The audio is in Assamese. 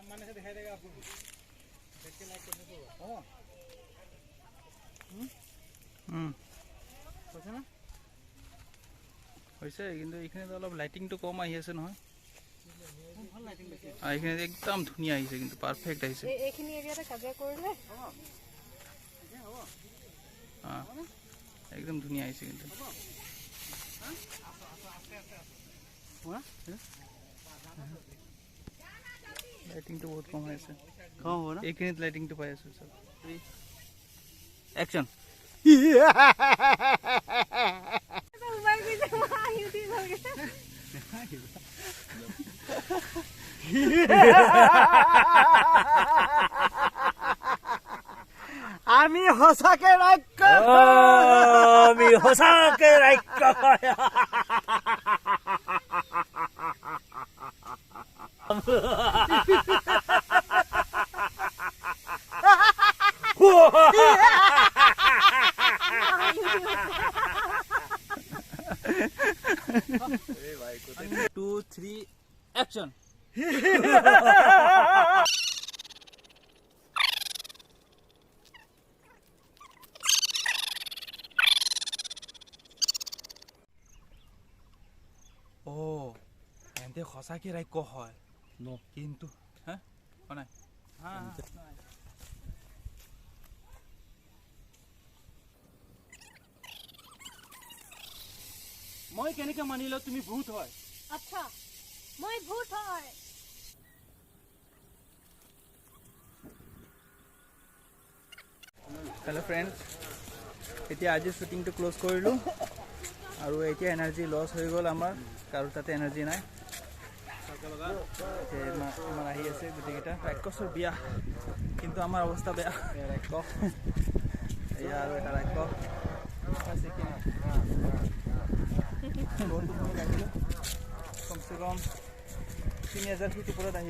सामने से दिखाई देगा आपको देख के लाइक करने को हां কৈছে না হৈছে কিন্তু এইখানে তো অলপ লাইটিং তো কম আহি আছে নহয় ভাল লাইটিং বেছি এইখানে একদম ধুনিয়া আহিছে কিন্তু পারফেক্ট আহিছে এইখিনি এরিয়াতে কাজে কৰিলে একদম ধুনিয়া আহিছে কিন্তু लाइटिंग तो बहुत कम है ऐसे कम हो ना एक मिनट लाइटिंग तो पाया सब एक्शन আমি হসাকে রাখ আমি হসাকে রাখ टू थ्री एक्शन ओ एंते खसा के राइक को है नो किंतु हैं कोना हां মই কেনেকে মানিলো তুমি ভূত হয় আচ্ছা মই ভূত হয় हेलो फ्रेंड्स এতিয়া আজি শুটিং তো ক্লোজ কৰিলো আৰু এতিয়া এনাৰ্জি লস হৈ গল আমাৰ কাৰো তাতে এনাৰ্জি নাই আমাৰ আহি আছে গুটিকেইটা ৰাক্ষসৰ বিয়া কিন্তু আমাৰ অৱস্থা বেয়া ৰাক্ষস এয়া আৰু এটা ৰাক্ষস আছে কি না কম সে কম 3000 ফিট ওপৰত আহিল